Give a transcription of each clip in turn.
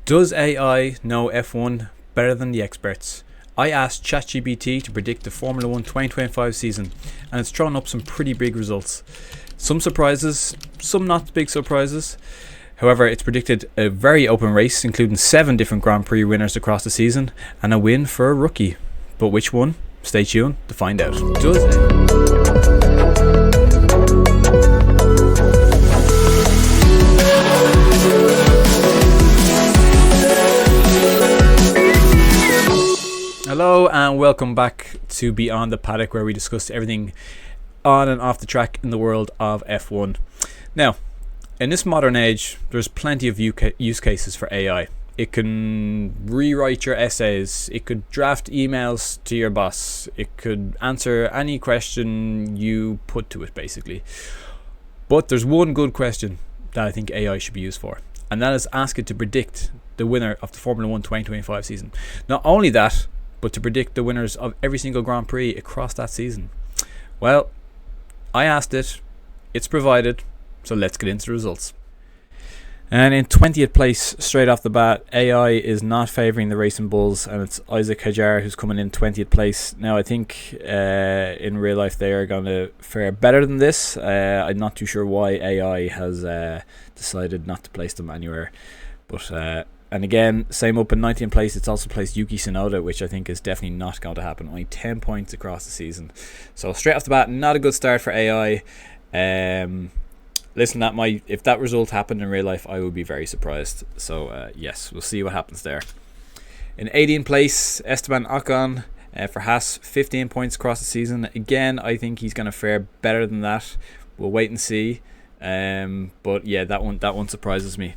Does AI know F1 better than the experts? I asked ChatGPT to predict the Formula 1 2025 season, and it's thrown up some pretty big results. Some surprises, some not big surprises. However, it's predicted a very open race, including 7 different Grand Prix winners across the season, and a win for a rookie. But which one? Stay tuned to find out. Hello and welcome back to Beyond the Paddock, where we discuss everything on and off the track in the world of F1. Now, in this modern age, there's plenty of use cases for AI. It can rewrite your essays, it could draft emails to your boss, it could answer any question you put to it, basically. But there's one good question that I think AI should be used for, and that is ask it to predict the winner of the Formula 1 2025 season. Not only that, but to predict the winners of every single Grand Prix across that season. Well, I asked it, it's provided, so let's get into the results. And in 20th place, straight off the bat, AI is not favouring the Racing Bulls, and it's Isaac Hajar who's coming in 20th place. Now, I think in real life they are going to fare better than this. I'm not too sure why AI has decided not to place them anywhere. But and again, same up in 19th place, it's also placed Yuki Tsunoda, which I think is definitely not going to happen. Only 10 points across the season. So straight off the bat, not a good start for AI. Listen, if that result happened in real life, I would be very surprised. So yes, we'll see what happens there. In 18th place, Esteban Ocon for Haas, 15 points across the season. Again, I think he's going to fare better than that. We'll wait and see. But yeah, that one surprises me.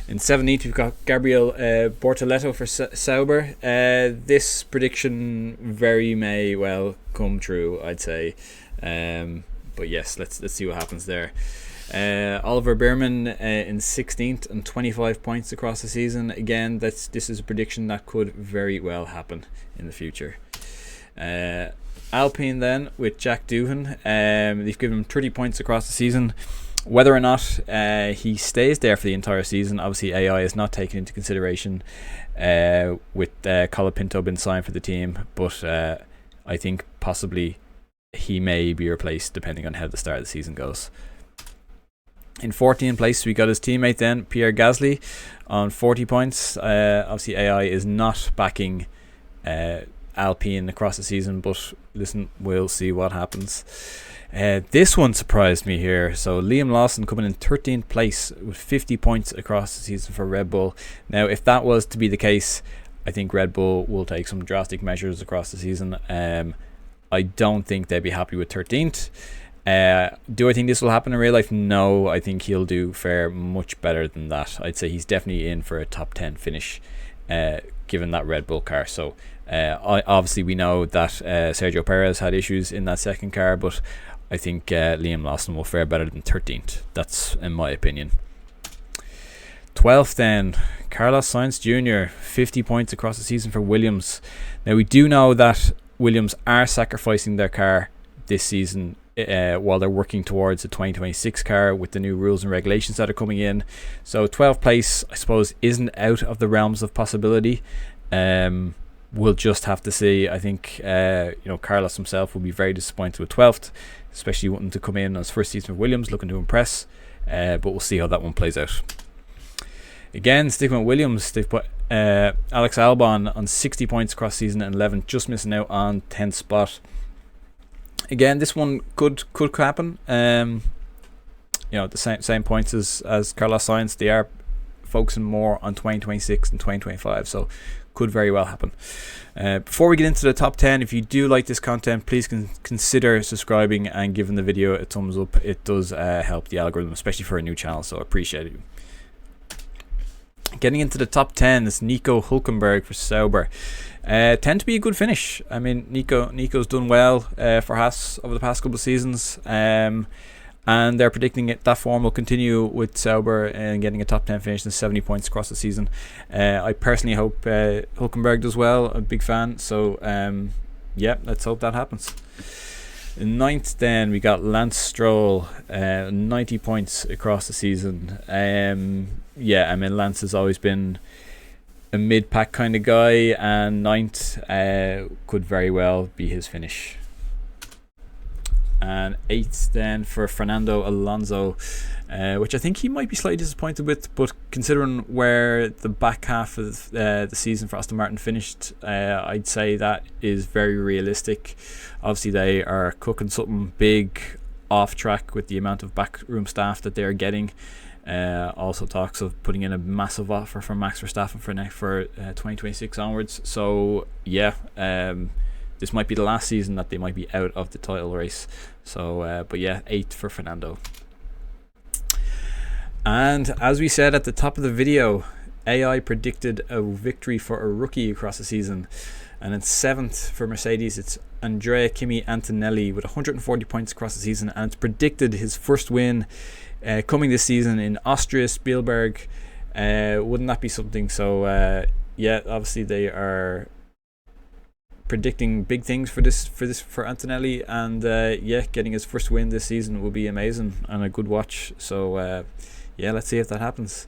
In 17th, we've got Gabriel Bortoleto for Sauber. This prediction very may well come true, I'd say. But yes, let's see what happens there. Oliver Behrman in 16th and 25 points across the season. Again, this is a prediction that could very well happen in the future. Alpine then with Jack Doohan. They've given him 30 points across the season. Whether or not he stays there for the entire season, obviously AI is not taken into consideration with Colapinto been signed for the team, but I think possibly he may be replaced depending on how the start of the season goes. In 14th place, we got his teammate then, Pierre Gasly, on 40 points. Obviously AI is not backing Alpine across the season, but listen, we'll see what happens. This one surprised me here. So Liam Lawson coming in 13th place with 50 points across the season for Red Bull. Now, if that was to be the case, I think Red Bull will take some drastic measures across the season. I don't think they'd be happy with 13th. Do I think this will happen in real life? No, I think he'll do fare much better than that. I'd say he's definitely in for a top 10 finish, given that Red Bull car. So obviously we know that Sergio Perez had issues in that second car, but I think Liam Lawson will fare better than 13th. That's in my opinion. 12th then, Carlos Sainz Jr., 50 points across the season for Williams. Now we do know that Williams are sacrificing their car this season while they're working towards the 2026 car with the new rules and regulations that are coming in. So 12th place, I suppose, isn't out of the realms of possibility. We'll just have to see. I think Carlos himself will be very disappointed with 12th, especially wanting to come in on his first season for Williams, looking to impress. But we'll see how that one plays out. Again, sticking with Williams, they've put Alex Albon on 60 points across season and 11, just missing out on 10th spot. Again, this one could happen. The same points as Carlos Sainz. They are focusing more on 2026 and 2025, so could very well happen. Before we get into the top 10, if you do like this content, please consider subscribing and giving the video a thumbs up. It does help the algorithm, especially for a new channel, so I appreciate it. Getting into the top 10 is Nico Hülkenberg for Sauber. Tend to be a good finish. I mean, Nico's done well for Haas over the past couple of seasons, and they're predicting that form will continue with Sauber and getting a top 10 finish and 70 points across the season. I personally hope Hülkenberg does well. I'm a big fan, so yeah, let's hope that happens. In 9th then we got Lance Stroll, 90 points across the season. yeah, I mean, Lance has always been a mid-pack kind of guy, and ninth could very well be his finish. And eighth then for Fernando Alonso, which I think he might be slightly disappointed with, but considering where the back half of the season for Aston Martin finished, I'd say that is very realistic. Obviously they are cooking something big off track with the amount of backroom staff that they're getting. Also talks of putting in a massive offer for Max Verstappen for 2026 onwards. So yeah, this might be the last season that they might be out of the title race. So but yeah, 8th for Fernando. And as we said at the top of the video, AI predicted a victory for a rookie across the season, and in 7th for Mercedes it's Andrea Kimi Antonelli with 140 points across the season, and it's predicted his first win coming this season in Austria, Spielberg. Wouldn't that be something? So yeah, obviously they are predicting big things for Antonelli, and yeah, getting his first win this season will be amazing and a good watch. So yeah, let's see if that happens.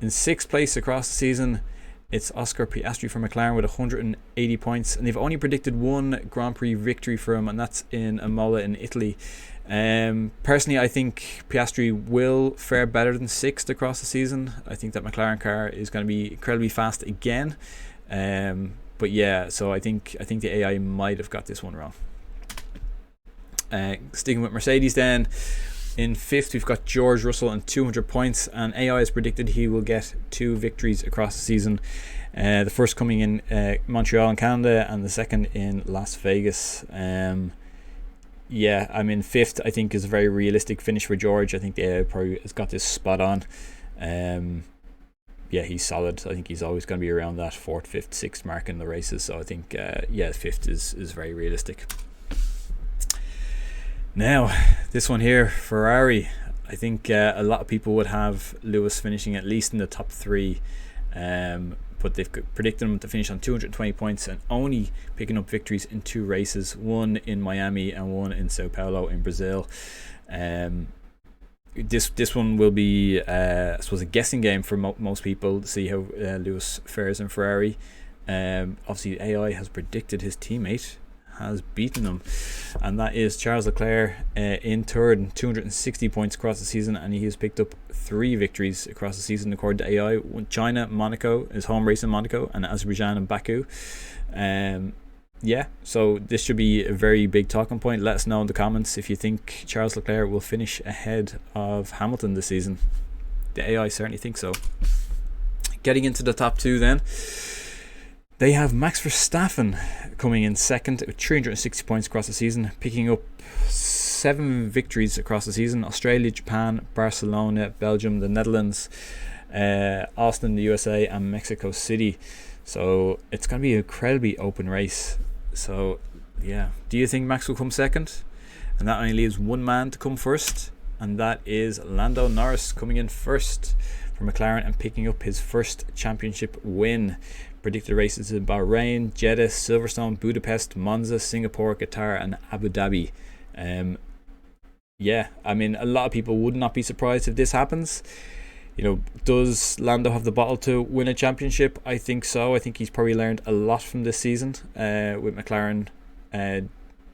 In 6th place across the season, it's Oscar Piastri for McLaren with 180 points, and they've only predicted one Grand Prix victory for him, and that's in Imola in Italy. Personally, I think Piastri will fare better than 6th across the season. I think that McLaren car is going to be incredibly fast again. But yeah, so I think the AI might have got this one wrong. Sticking with Mercedes then, in 5th we've got George Russell and 200 points, and AI has predicted he will get 2 victories across the season. The first coming in Montreal in Canada, and the second in Las Vegas. Yeah, I mean 5th I think is a very realistic finish for George. I think the AI probably has got this spot on. Yeah, he's solid. I think he's always going to be around that 4th, 5th, 6th mark in the races. So I think yeah, 5th is very realistic. Now, this one here, Ferrari. I think a lot of people would have Lewis finishing at least in the top 3, but they've predicted him to finish on 220 points and only picking up victories in 2 races, one in Miami and one in Sao Paulo in Brazil. This one will be, I suppose, a guessing game for most people to see how Lewis fares in Ferrari. Obviously, AI has predicted his teammate has beaten him, and that is Charles Leclerc in 3rd, 260 points across the season, and he has picked up 3 victories across the season according to AI. China, Monaco, his home race in Monaco, and Azerbaijan and Baku. Yeah, so this should be a very big talking point. Let us know in the comments if you think Charles Leclerc will finish ahead of Hamilton this season. The AI certainly think so. Getting into the top 2 then, they have Max Verstappen coming in 2nd with 360 points across the season, picking up 7 victories across the season: Australia, Japan, Barcelona, Belgium, the Netherlands, Austin, the USA, and Mexico City. So it's going to be an incredibly open race. So yeah, do you think Max will come 2nd? And that only leaves one man to come 1st, and that is Lando Norris coming in 1st for McLaren and picking up his first championship win. Predicted races in Bahrain, Jeddah, Silverstone, Budapest, Monza, Singapore, Qatar, and Abu Dhabi. Yeah, I mean, a lot of people would not be surprised if this happens. You know, does Lando have the bottle to win a championship? I think so. I think he's probably learned a lot from this season with McLaren,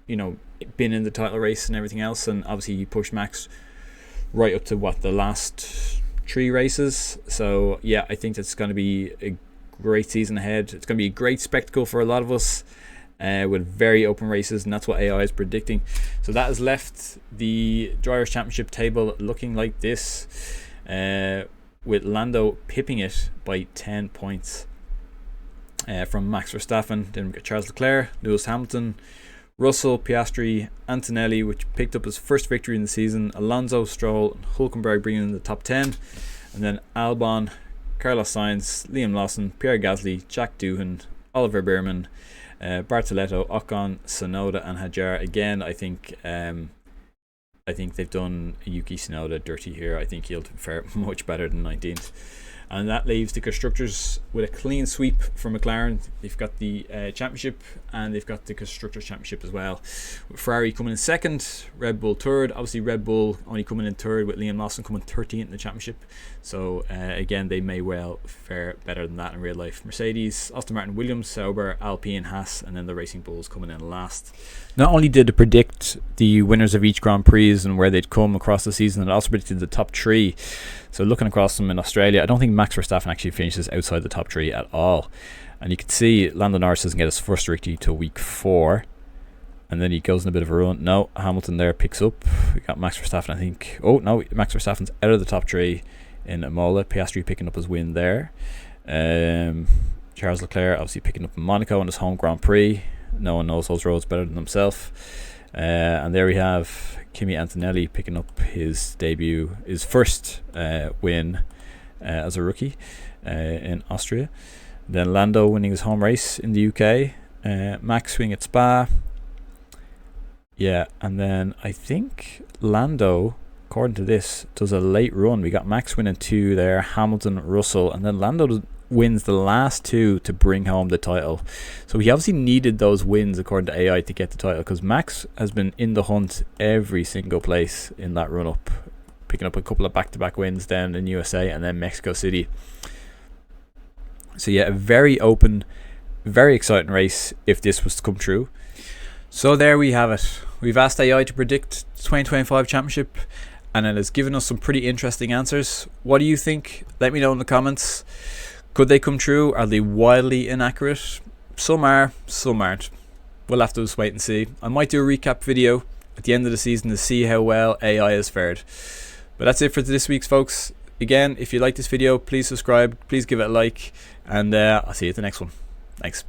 you know, been in the title race and everything else, and obviously he pushed Max right up to the last 3 races. So yeah, I think that's going to be a great season ahead. It's going to be a great spectacle for a lot of us, with very open races, and that's what AI is predicting. So that has left the Drivers Championship table looking like this, with Lando pipping it by 10 points from Max Verstappen. Then we've got Charles Leclerc, Lewis Hamilton, Russell, Piastri, Antonelli, which picked up his first victory in the season, Alonso, Stroll, and Hülkenberg bringing in the top 10, and then Albon, Carlos Sainz, Liam Lawson, Pierre Gasly, Jack Doohan, Oliver Behrman, Bartoletto, Ocon, Tsunoda, and Hadjar. Again, I think they've done Yuki Tsunoda dirty here. I think he'll fare much better than 19th. And that leaves the Constructors with a clean sweep for McLaren. They've got the Championship, and they've got the Constructors Championship as well. With Ferrari coming in second, Red Bull third. Obviously Red Bull only coming in third, with Liam Lawson coming 13th in the Championship. So again, they may well fare better than that in real life. Mercedes, Aston Martin, Williams, Sauber, Alpine, Haas, and then the Racing Bulls coming in last. Not only did it predict the winners of each Grand Prix and where they'd come across the season, it also predicted the top 3. So looking across them in Australia, I don't think Max Verstappen actually finishes outside the top 3 at all. And you can see Lando Norris doesn't get his first victory till week 4. And then he goes in a bit of a run. No, Hamilton there picks up. We got Max Verstappen, I think. Oh, no, Max Verstappen's out of the top 3 in Imola. Piastri picking up his win there. Charles Leclerc obviously picking up in Monaco in his home Grand Prix. No one knows those roads better than himself. And there we have Kimi Antonelli picking up his debut, his first win as a rookie in Austria. Then Lando winning his home race in the UK. Max winning at Spa. Yeah, and then I think Lando, according to this, does a late run. We got Max winning 2 there, Hamilton, Russell, and then Lando wins the last 2 to bring home the title. So he obviously needed those wins according to AI to get the title, because Max has been in the hunt every single place in that run up, picking up a couple of back-to-back wins down in USA and then Mexico City. So yeah, a very open, very exciting race if this was to come true. So there we have it. We've asked AI to predict the 2025 championship, and it has given us some pretty interesting answers. What do you think? Let me know in the comments. Could they come true? Are they wildly inaccurate? Some are, some aren't. We'll have to just wait and see. I might do a recap video at the end of the season to see how well AI has fared. But that's it for this week's, folks. Again, if you like this video, please subscribe, please give it a like, and I'll see you at the next one. Thanks.